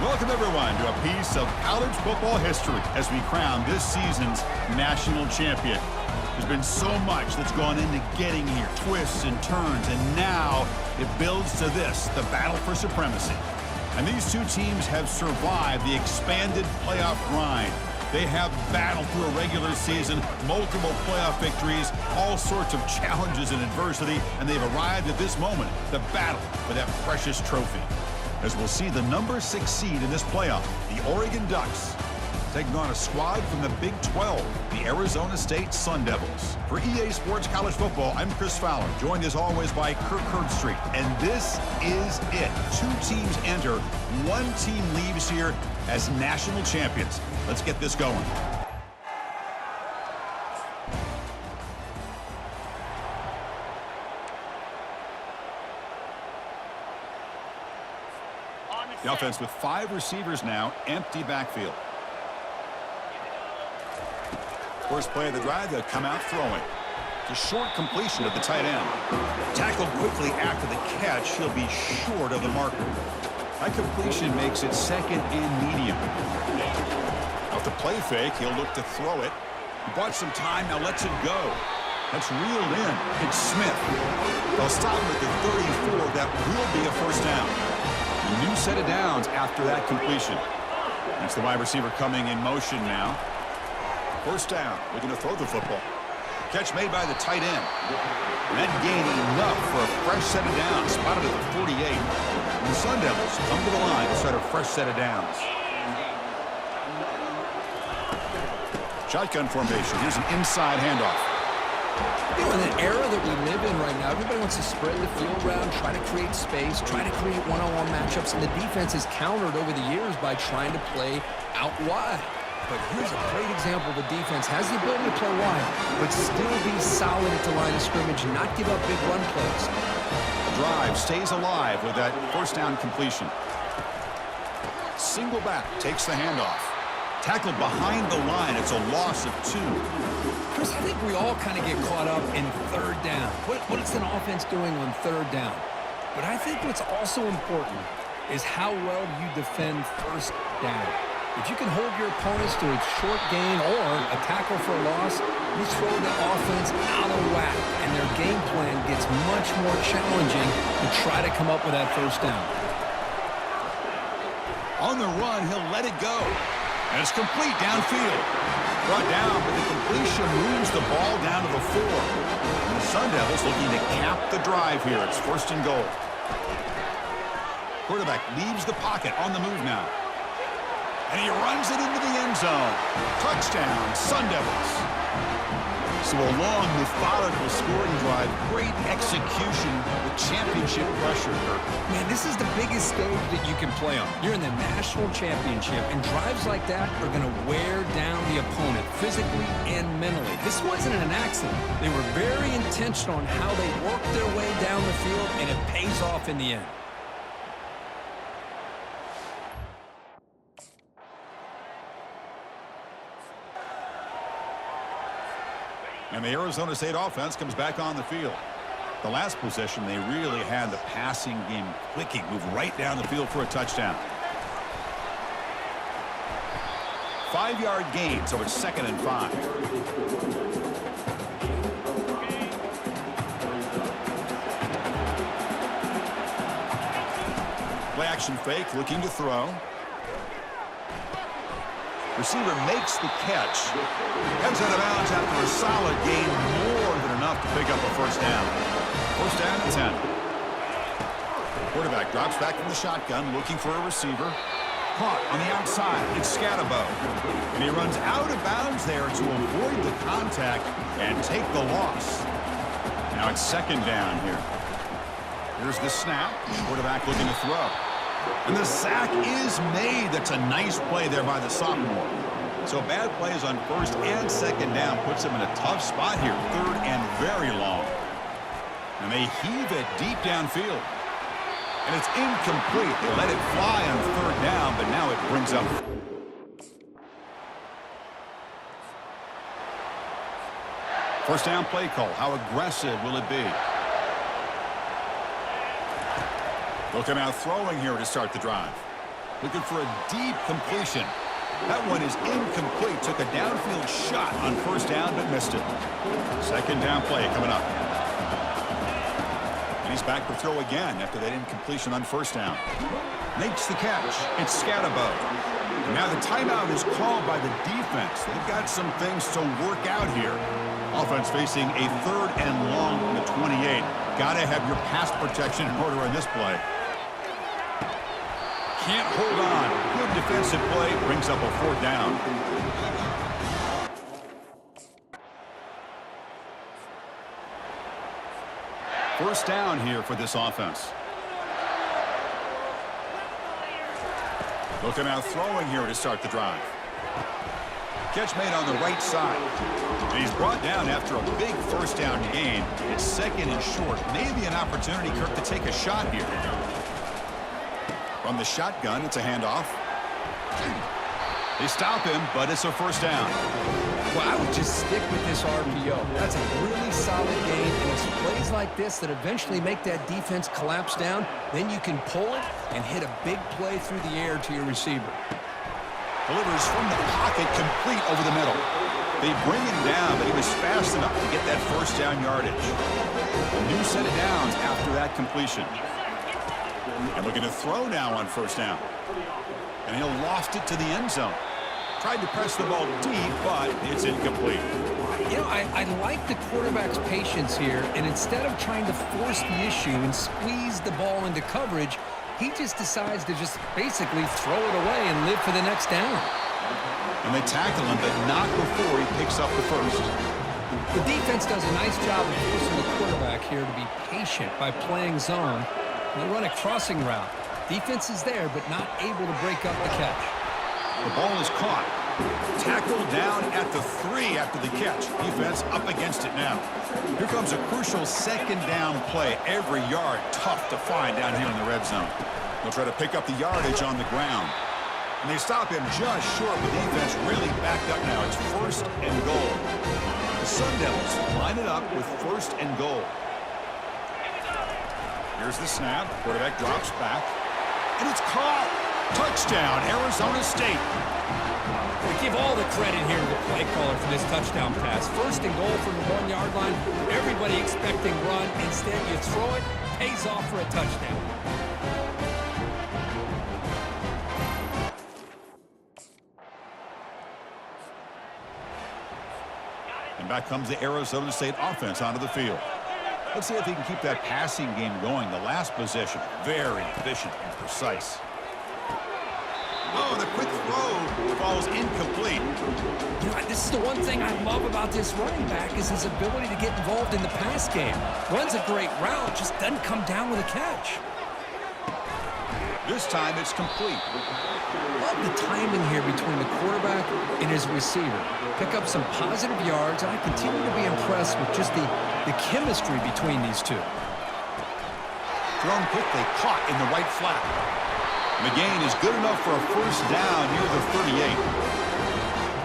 Welcome, everyone, to a piece of college football history as we crown this season's national champion. There's been so much that's gone into getting here, twists and turns, and now it builds to this, the battle for supremacy. And these two teams have survived the expanded playoff grind. They have battled through a regular season, multiple playoff victories, all sorts of challenges and adversity, and they've arrived at this moment, the battle for that precious trophy. As we'll see the number 6 seed in this playoff, the Oregon Ducks, taking on a squad from the Big 12, the Arizona State Sun Devils. For EA Sports College Football, I'm Chris Fowler, joined as always by Kirk Herbstreit. And this is it. 2 teams enter, 1 team leaves here as national champions. Let's get this going. The offense with 5 receivers now, empty backfield. First play of the drive, they'll come out throwing. It's a short completion of the tight end. Tackled quickly after the catch, he'll be short of the marker. That completion makes it second and medium. Off the play fake, he'll look to throw it. He bought some time, now lets it go. That's reeled in. It's Smith. They'll stop him at the 34. That will be a first down. A new set of downs after that completion. That's the wide receiver coming in motion now. First down, looking to throw the football. Catch made by the tight end. And that gain enough for a fresh set of downs, spotted at the 48. And the Sun Devils come to the line to start a fresh set of downs. Shotgun formation. Here's an inside handoff. You know, in the era that we live in right now, everybody wants to spread the field around, try to create space, try to create one-on-one matchups, and the defense has countered over the years by trying to play out wide. But here's a great example. The defense has the ability to play wide, but still be solid at the line of scrimmage, not give up big run plays. The drive stays alive with that first down completion. Single back takes the handoff. Tackled behind the line. It's a loss of 2. Chris, I think we all kind of get caught up in third down. What is an offense doing on third down? But I think what's also important is how well you defend first down. If you can hold your opponents to a short gain or a tackle for a loss, you throw the offense out of whack, and their game plan gets much more challenging to try to come up with that first down. On the run, he'll let it go. And it's complete downfield. Brought down, but the completion moves the ball down to the 4. And the Sun Devils looking to cap the drive here. It's first and goal. Quarterback leaves the pocket on the move now. And he runs it into the end zone. Touchdown, Sun Devils. So a long, methodical scoring drive. Great execution with championship pressure. Man, this is the biggest stage that you can play on. You're in the national championship, and drives like that are going to wear down the opponent physically and mentally. This wasn't an accident. They were very intentional on how they worked their way down the field, and it pays off in the end. And the Arizona State offense comes back on the field. The last possession, they really had the passing game clicking, move right down the field for a touchdown. 5-yard gain, so it's 2nd and 5. Play action fake, looking to throw. Receiver makes the catch. Heads out of bounds after a solid gain, more than enough to pick up a first down. First down and 10. Quarterback drops back from the shotgun, looking for a receiver. Caught on the outside. It's Scatabo. And he runs out of bounds there to avoid the contact and take the loss. Now it's 2nd down here. Here's the snap. Quarterback looking to throw. And the sack is made. That's a nice play there by the sophomore. So bad plays on 1st and 2nd down puts them in a tough spot here. 3rd and very long. And they heave it deep downfield. And it's incomplete. They let it fly on 3rd down, but now it brings up. First down play call. How aggressive will it be? Looking out throwing here to start the drive. Looking for a deep completion. That one is incomplete. Took a downfield shot on first down, but missed it. Second down play coming up. And he's back to throw again after that incompletion on first down. Makes the catch. It's Scatterbo. Now the timeout is called by the defense. They've got some things to work out here. Offense facing a 3rd and long from the 28. Got to have your pass protection in order in this play. Can't hold on. Good defensive play. Brings up a 4th down. First down here for this offense. Looking out throwing here to start the drive. Catch made on the right side. And he's brought down after a big first down gain. It's 2nd and short. Maybe an opportunity, Kirk, to take a shot here. From the shotgun, it's a handoff. They stop him, but it's a first down. Well, I would just stick with this RPO. That's a really solid gain, and it's plays like this that eventually make that defense collapse down. Then you can pull it and hit a big play through the air to your receiver. Delivers from the pocket, complete over the middle. They bring him down, but he was fast enough to get that first down yardage. A new set of downs after that completion. And looking to throw now on first down. And he'll loft it to the end zone. Tried to press the ball deep, but it's incomplete. You know, I like the quarterback's patience here, and instead of trying to force the issue and squeeze the ball into coverage, he just decides to just basically throw it away and live for the next down. And they tackle him, but not before he picks up the first. The defense does a nice job of forcing the quarterback here to be patient by playing zone. They run a crossing route. Defense is there, but not able to break up the catch. The ball is caught. Tackled down at the 3 after the catch. Defense up against it now. Here comes a crucial 2nd down play. Every yard tough to find down here in the red zone. They'll try to pick up the yardage on the ground. And they stop him just short. The defense really backed up now. It's 1st and goal. The Sun Devils line it up with 1st and goal. Here's the snap. Quarterback drops back. And it's caught. Touchdown, Arizona State. We give all the credit here to the play caller for this touchdown pass. 1st and goal from the 1-yard line. Everybody expecting run. Instead, you throw it, pays off for a touchdown. And back comes the Arizona State offense onto the field. Let's see if he can keep that passing game going. The last possession, very efficient and precise. Oh, the quick throw falls incomplete. You know, this is the one thing I love about this running back is his ability to get involved in the pass game. Runs a great route, just doesn't come down with a catch. This time it's complete. Love the timing here between the quarterback and his receiver. Pick up some positive yards, and I continue to be impressed with just the chemistry between these two. Thrown quickly, caught in the right flat. The gain is good enough for a first down near the 38.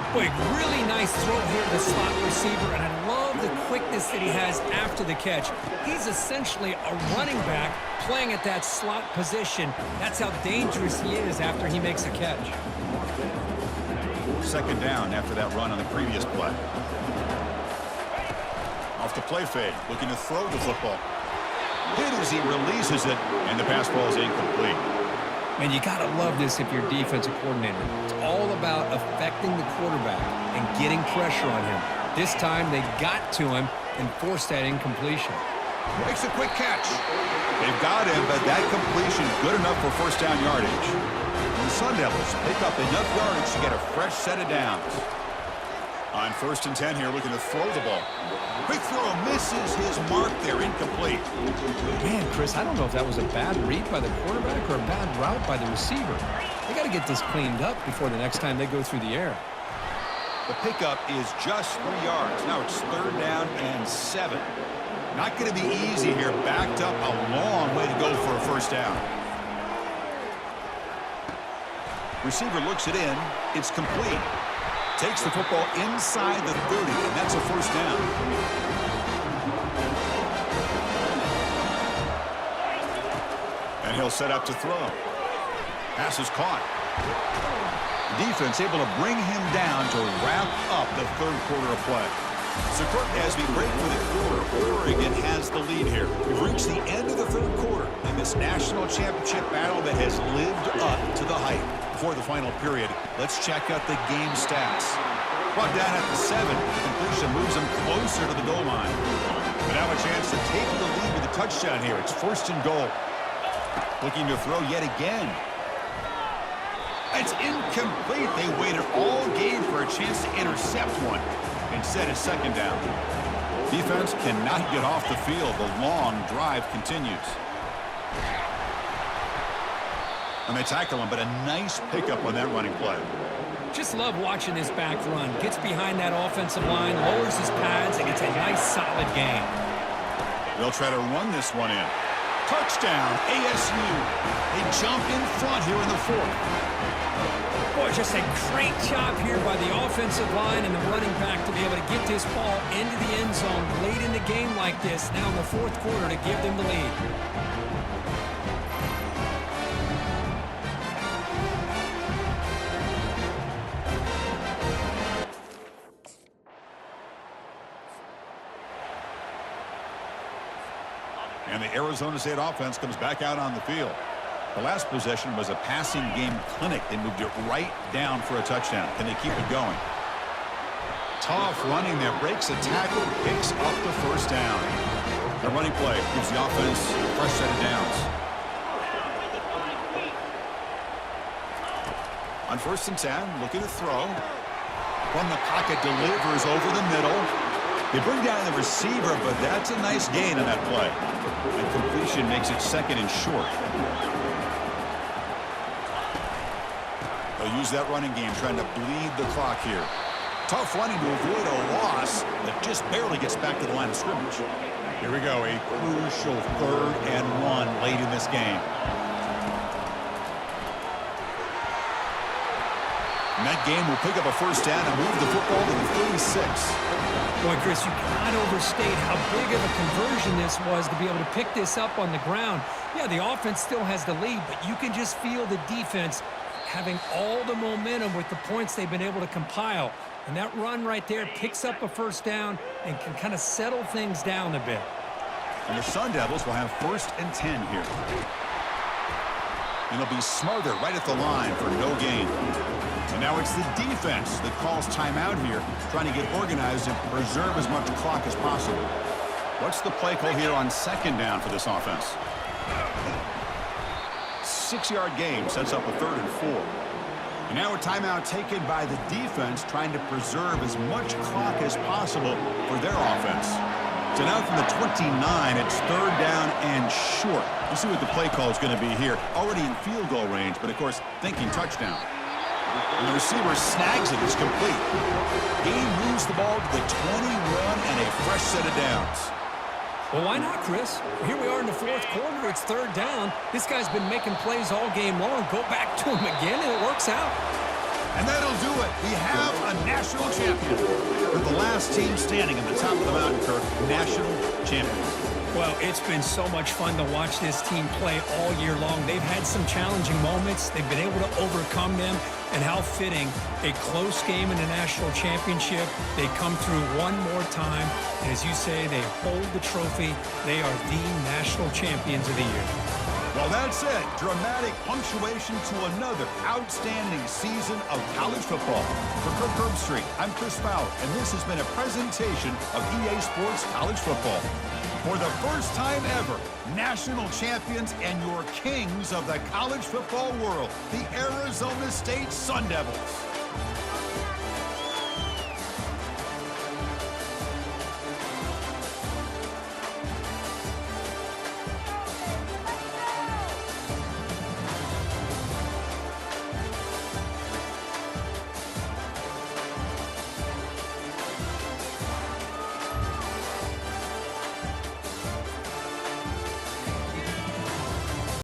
Boy, really nice throw here to the slot receiver, and I love the quickness that he has after the catch. He's essentially a running back playing at that slot position. That's how dangerous he is after he makes a catch. 2nd down after that run on the previous play. Off the play fake, looking to throw the football. Hit as he releases it, and the pass ball is incomplete. Man, you got to love this if you're defensive coordinator. It's all about affecting the quarterback and getting pressure on him. This time, they got to him and forced that incompletion. Makes a quick catch. They've got him, but that completion good enough for first down yardage. And the Sun Devils pick up enough yardage to get a fresh set of downs. On 1st and 10 here, looking to throw the ball. Quick throw, misses his mark there, incomplete. Man, Chris, I don't know if that was a bad read by the quarterback or a bad route by the receiver. They got to get this cleaned up before the next time they go through the air. The pickup is just 3 yards. Now it's 3rd down and 7. Not going to be easy here. Backed up a long way to go for a first down. Receiver looks it in. It's complete. Takes the football inside the 30, and that's a first down. And he'll set up to throw. Pass is caught. The defense able to bring him down to wrap up the third quarter of play. So, Kirk, as we break for the quarter, Oregon has the lead here. We've reached the end of the third quarter in this national championship battle that has lived up to the hype. Before the final period, let's check out the game stats. Brought down at the 7. The completion moves him closer to the goal line. But now a chance to take the lead with a touchdown here. It's 1st and goal. Looking to throw yet again. It's incomplete. They waited all game for a chance to intercept one. Instead, it's 2nd down. Defense cannot get off the field. The long drive continues. And they tackle him, but a nice pickup on that running play. Just love watching this back run. Gets behind that offensive line, lowers his pads, and it's a nice, solid game. They'll try to run this one in. Touchdown, ASU. They jump in front here in the 4th. Boy, just a great job here by the offensive line and the running back to be able to get this ball into the end zone late in the game like this, now in the 4th quarter, to give them the lead. And the Arizona State offense comes back out on the field. The last possession was a passing game clinic. They moved it right down for a touchdown. Can they keep it going? Tough running there. Breaks a tackle. Picks up the 1st down. The running play gives the offense a fresh set of downs. On 1st and 10, looking to throw. From the pocket, delivers over the middle. They bring down the receiver, but that's a nice gain on that play. And completion makes it 2nd and short. They'll use that running game, trying to bleed the clock here. Tough running to avoid a loss that just barely gets back to the line of scrimmage. Here we go, a crucial 3rd and 1 late in this game. And that game will pick up a 1st down and move the football to the 36. Boy, Chris, you cannot overstate how big of a conversion this was to be able to pick this up on the ground. Yeah, the offense still has the lead, but you can just feel the defense having all the momentum with the points they've been able to compile. And that run right there picks up a 1st down and can kind of settle things down a bit. And the Sun Devils will have 1st and 10 here. And they'll be smarter right at the line for no gain. And now it's the defense that calls timeout here, trying to get organized and preserve as much clock as possible. What's the play call here on 2nd down for this offense? 6-yard gain sets up a 3rd and 4. And now a timeout taken by the defense, trying to preserve as much clock as possible for their offense. So now from the 29, it's 3rd down and short. We'll see what the play call is going to be here. Already in field goal range, but of course thinking touchdown. And the receiver snags it. It's complete. Game moves the ball to the 21 and a fresh set of downs. Well, why not, Chris? Here we are in the 4th quarter. It's 3rd down. This guy's been making plays all game long. Go back to him again, and it works out. And that'll do it. We have a national champion. With the last team standing at the top of the mountain, Kirk, national champions. Well, it's been so much fun to watch this team play all year long. They've had some challenging moments. They've been able to overcome them. And how fitting, a close game in the national championship. They come through one more time. And as you say, they hold the trophy. They are the national champions of the year. Well, that's it. Dramatic punctuation to another outstanding season of college football. For Kirk Herbstreit, I'm Chris Fowler, and this has been a presentation of EA Sports College Football. For the first time ever, national champions and your kings of the college football world, the Arizona State Sun Devils.